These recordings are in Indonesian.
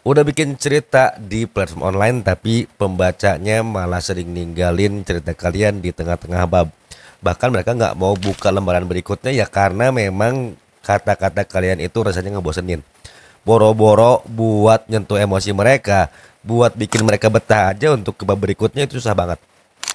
Udah bikin cerita di platform online tapi pembacanya malah sering ninggalin cerita kalian di tengah-tengah bab. Bahkan mereka nggak mau buka lembaran berikutnya ya karena memang kata-kata kalian itu rasanya ngebosenin. Boro-boro buat nyentuh emosi mereka, buat bikin mereka betah aja untuk ke bab berikutnya itu susah banget.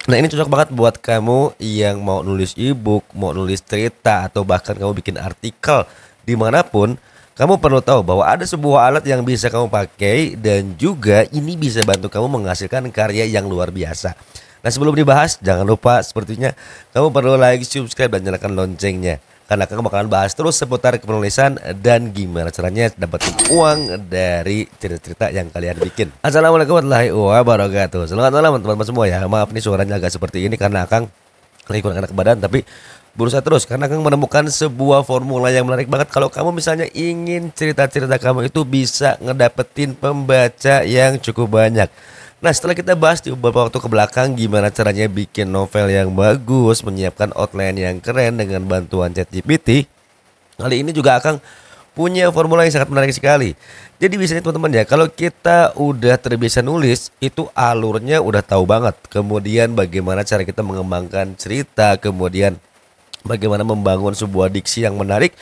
Nah ini cocok banget buat kamu yang mau nulis ebook, mau nulis cerita, atau bahkan kamu bikin artikel dimanapun. Kamu perlu tahu bahwa ada sebuah alat yang bisa kamu pakai dan juga ini bisa bantu kamu menghasilkan karya yang luar biasa. Nah sebelum dibahas, jangan lupa sepertinya kamu perlu like, subscribe, dan nyalakan loncengnya. Karena kamu bakalan bahas terus seputar penulisan dan gimana caranya dapetin uang dari cerita-cerita yang kalian bikin. Assalamualaikum warahmatullahi wabarakatuh. Selamat malam teman-teman semua ya. Maaf nih suaranya agak seperti ini karena Akang lagi kurang enak badan, tapi berusaha terus karena Akang menemukan sebuah formula yang menarik banget. Kalau kamu misalnya ingin cerita-cerita kamu itu bisa ngedapetin pembaca yang cukup banyak. Nah setelah kita bahas di beberapa waktu ke belakang gimana caranya bikin novel yang bagus, menyiapkan outline yang keren dengan bantuan ChatGPT, kali ini juga Akang punya formula yang sangat menarik sekali. Jadi biasanya teman-teman ya, kalau kita udah terbiasa nulis, itu alurnya udah tahu banget. Kemudian bagaimana cara kita mengembangkan cerita, kemudian bagaimana membangun sebuah diksi yang menarik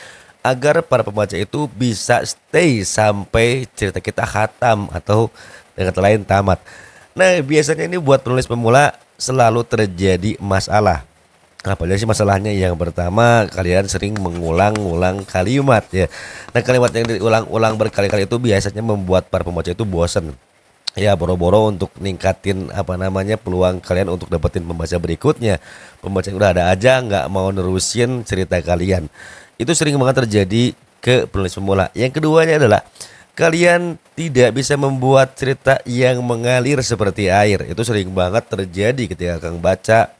agar para pembaca itu bisa stay sampai cerita kita khatam atau dengan kata lain tamat. Nah, biasanya ini buat penulis pemula selalu terjadi masalah. Apa aja sih masalahnya? Yang pertama, kalian sering mengulang-ulang kalimat ya. Nah, kalimat yang diulang-ulang berkali-kali itu biasanya membuat para pembaca itu bosan. Ya, boro-boro untuk ningkatin apa namanya peluang kalian untuk dapetin pembaca berikutnya. Pembaca yang udah ada aja nggak mau nerusin cerita kalian. Itu sering banget terjadi ke penulis pemula. Yang keduanya adalah kalian tidak bisa membuat cerita yang mengalir seperti air. Itu sering banget terjadi ketika Kang baca.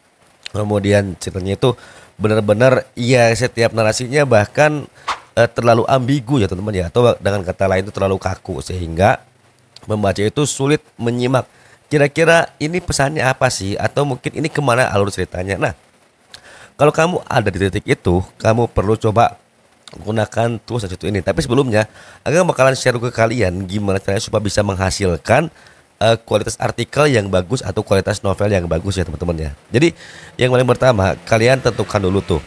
Kemudian ceritanya itu benar-benar ya setiap narasinya bahkan terlalu ambigu ya teman-teman ya, atau dengan kata lain itu terlalu kaku sehingga membaca itu sulit menyimak. Kira-kira ini pesannya apa sih? Atau mungkin ini kemana alur ceritanya? Nah, kalau kamu ada di titik itu, kamu perlu coba gunakan tools yang satu ini. Tapi sebelumnya, aku bakalan share ke kalian gimana caranya supaya bisa menghasilkan kualitas artikel yang bagus atau kualitas novel yang bagus ya teman-teman ya. Jadi yang paling pertama, kalian tentukan dulu tuh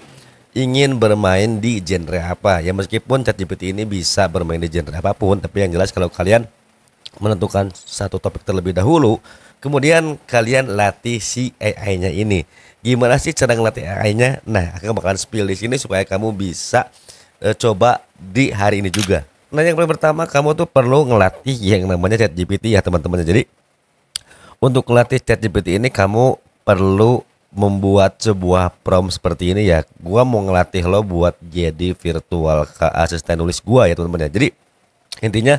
ingin bermain di genre apa. Ya meskipun ChatGPT ini bisa bermain di genre apapun, tapi yang jelas kalau kalian menentukan satu topik terlebih dahulu, kemudian kalian latih si AI-nya ini. Gimana sih cara ngelatih AI-nya? Nah, aku bakalan spill di sini supaya kamu bisa coba di hari ini juga. Nah, yang paling pertama kamu tuh perlu ngelatih yang namanya ChatGPT ya teman-teman. Jadi untuk ngelatih ChatGPT ini kamu perlu membuat sebuah prompt seperti ini ya. Gua mau ngelatih lo buat jadi virtual asisten nulis gua ya teman-teman ya. Jadi intinya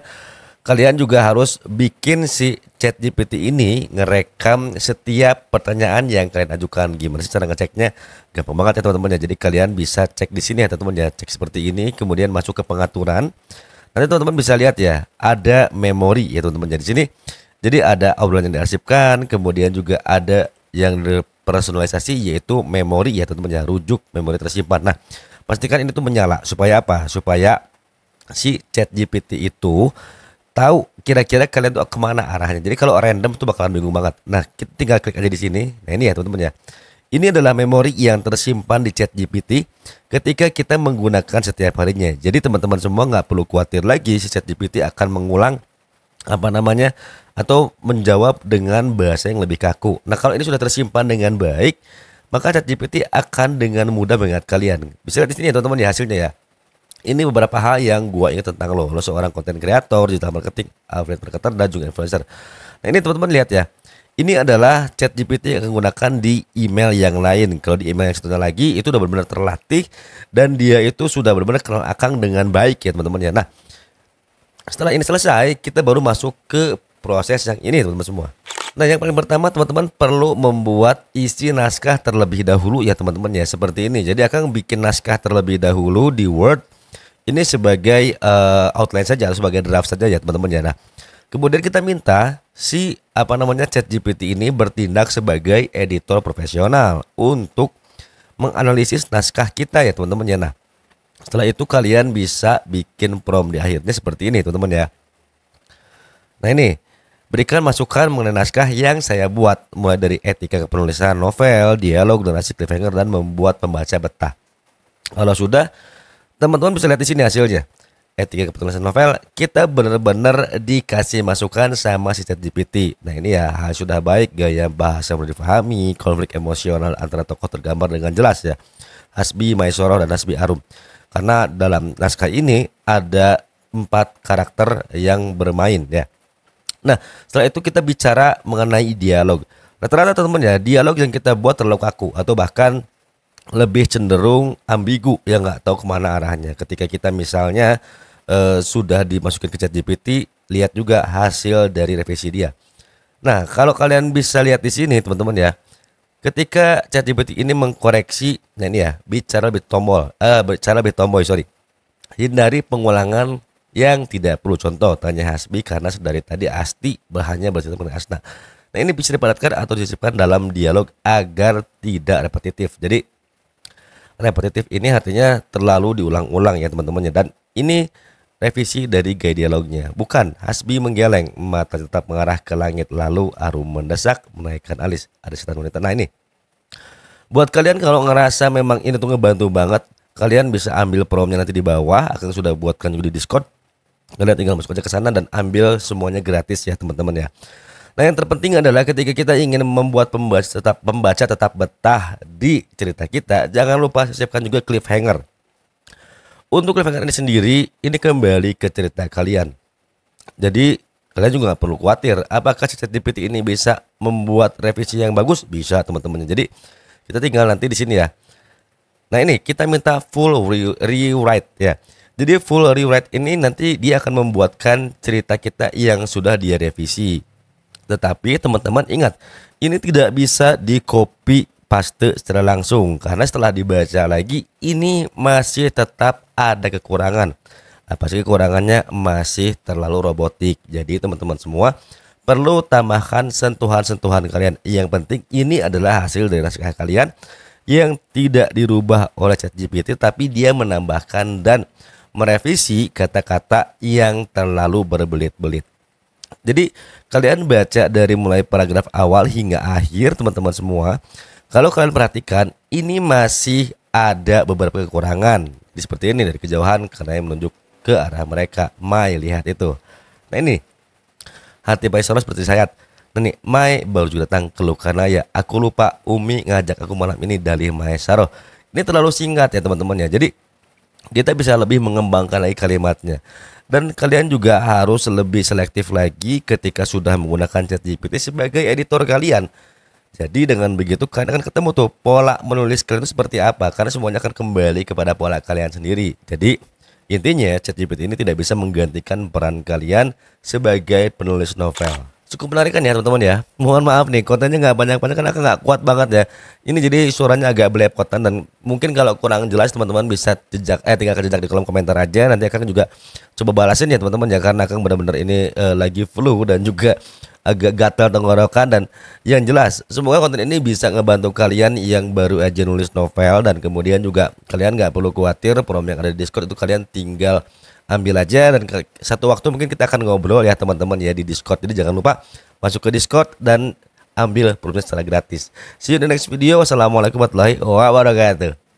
kalian juga harus bikin si ChatGPT ini ngerekam setiap pertanyaan yang kalian ajukan. Gimana sih cara ngeceknya? Gampang banget ya teman-teman ya. Jadi kalian bisa cek di sini ya teman-teman ya. Cek seperti ini, kemudian masuk ke pengaturan. Nanti teman-teman bisa lihat ya, ada memori ya teman-teman. Jadi sini, jadi ada obrolan yang diarsipkan, kemudian juga ada yang personalisasi yaitu memori ya teman-teman ya, rujuk memori tersimpan. Nah, pastikan ini tuh menyala supaya apa? Supaya si ChatGPT itu tahu kira-kira kalian tuh kemana arahnya. Jadi kalau random tuh bakalan bingung banget. Nah, kita tinggal klik aja di sini. Nah, ini ya teman-teman ya. Ini adalah memori yang tersimpan di ChatGPT ketika kita menggunakan setiap harinya. Jadi teman-teman semua nggak perlu khawatir lagi si ChatGPT akan mengulang apa namanya atau menjawab dengan bahasa yang lebih kaku. Nah, kalau ini sudah tersimpan dengan baik, maka ChatGPT akan dengan mudah mengingat kalian. Bisa lihat di sini ya teman-teman ya hasilnya ya. Ini beberapa hal yang gua ingat tentang lo. Lo seorang konten kreator, digital marketing, affiliate marketer, dan juga influencer. Nah ini teman-teman lihat ya. Ini adalah chat GPT yang menggunakan di email yang lain. Kalau di email yang satunya lagi itu udah benar-benar terlatih dan dia itu sudah benar-benar kenal Akang dengan baik ya teman-teman ya. Nah setelah ini selesai kita baru masuk ke proses yang ini teman-teman semua. Nah yang paling pertama teman-teman perlu membuat isi naskah terlebih dahulu ya teman-teman ya. Seperti ini. Jadi Akang bikin naskah terlebih dahulu di Word. Ini sebagai outline saja, sebagai draft saja ya teman-teman ya. Nah, kemudian kita minta si apa namanya ChatGPT ini bertindak sebagai editor profesional untuk menganalisis naskah kita ya teman-teman ya. Nah, setelah itu kalian bisa bikin prompt di akhirnya seperti ini teman-teman ya. Nah ini, berikan masukan mengenai naskah yang saya buat, mulai dari etika kepenulisan novel, dialog, donasi, cliffhanger, dan membuat pembaca betah. Kalau sudah, teman-teman bisa lihat di sini hasilnya. Etika kepenulisan novel, kita benar-benar dikasih masukan sama si ChatGPT. Nah ini ya, sudah baik, gaya bahasa mudah difahami, konflik emosional antara tokoh tergambar dengan jelas ya. Hasbi, Maisoro, dan Hasbi Arum. Karena dalam naskah ini ada 4 karakter yang bermain ya. Nah, setelah itu kita bicara mengenai dialog. Rata-rata teman-teman ya, dialog yang kita buat terlalu kaku atau bahkan lebih cenderung ambigu, ya nggak tahu kemana arahnya. Ketika kita misalnya sudah dimasukin ke ChatGPT, lihat juga hasil dari revisi dia. Nah, kalau kalian bisa lihat di sini teman-teman ya, ketika ChatGPT ini mengkoreksi, nah ini ya, bicara lebih tomboy, sorry. Hindari pengulangan yang tidak perlu. Contoh, tanya Hasbi karena dari tadi Asti hanya bercerita mengenai Asna. Nah ini bisa dipadatkan atau disisipkan dalam dialog agar tidak repetitif. Jadi repetitif ini artinya terlalu diulang-ulang ya teman-teman ya. Dan ini revisi dari gaya dialognya. Bukan Hasbi menggeleng, mata tetap mengarah ke langit, lalu Arum mendesak, menaikkan alis, ada setan wanita. Nah ini, buat kalian kalau ngerasa memang ini tuh ngebantu banget, kalian bisa ambil promnya nanti di bawah, akan sudah buatkan juga di Discord. Kalian tinggal masuk aja ke sana dan ambil semuanya gratis ya teman-teman ya. Nah yang terpenting adalah ketika kita ingin membuat pembaca tetap betah di cerita kita, jangan lupa siapkan juga cliffhanger. Untuk cliffhanger ini sendiri, ini kembali ke cerita kalian. Jadi kalian juga nggak perlu khawatir apakah ChatGPT ini bisa membuat revisi yang bagus. Bisa teman-teman. Jadi kita tinggal nanti di sini ya. Nah ini kita minta full rewrite ya. Jadi full rewrite ini nanti dia akan membuatkan cerita kita yang sudah dia revisi. Tetapi teman-teman ingat, ini tidak bisa di copy paste secara langsung, karena setelah dibaca lagi ini masih tetap ada kekurangan. Apa sih kekurangannya? Masih terlalu robotik. Jadi teman-teman semua perlu tambahkan sentuhan-sentuhan kalian. Yang penting ini adalah hasil dari naskah kalian yang tidak dirubah oleh ChatGPT, tapi dia menambahkan dan merevisi kata-kata yang terlalu berbelit-belit. Jadi kalian baca dari mulai paragraf awal hingga akhir teman-teman semua. Kalau kalian perhatikan, ini masih ada beberapa kekurangan. Seperti ini, dari kejauhan karena yang menunjuk ke arah mereka. Mai, lihat itu. Nah ini, hati Maisaro seperti sayat. Nah nih, Mai baru juga datang ke Lukanaya. Aku lupa Umi ngajak aku malam ini dari Maisaro. Ini terlalu singkat ya teman-teman ya. Jadi kita bisa lebih mengembangkan lagi kalimatnya. Dan kalian juga harus lebih selektif lagi ketika sudah menggunakan ChatGPT sebagai editor kalian. Jadi dengan begitu kalian akan ketemu tuh pola menulis kalian itu seperti apa, karena semuanya akan kembali kepada pola kalian sendiri. Jadi intinya ChatGPT ini tidak bisa menggantikan peran kalian sebagai penulis novel. Cukup menarik kan ya teman-teman ya. Mohon maaf nih kontennya nggak banyak-banyak karena aku nggak kuat banget ya. Ini jadi suaranya agak belepotan dan mungkin kalau kurang jelas teman-teman bisa tinggalkan jejak di kolom komentar aja. Nanti akan juga coba balasin ya teman-teman ya, karena Kang benar-benar ini lagi flu dan juga agak gatal tenggorokan. Dan yang jelas semoga konten ini bisa ngebantu kalian yang baru aja nulis novel, dan kemudian juga kalian nggak perlu khawatir prom yang ada di Discord itu kalian tinggal ambil aja, dan satu waktu mungkin kita akan ngobrol ya teman-teman ya di Discord. Jadi jangan lupa masuk ke Discord dan ambil promnya secara gratis. See you in the next video. Wassalamualaikum warahmatullahi wabarakatuh.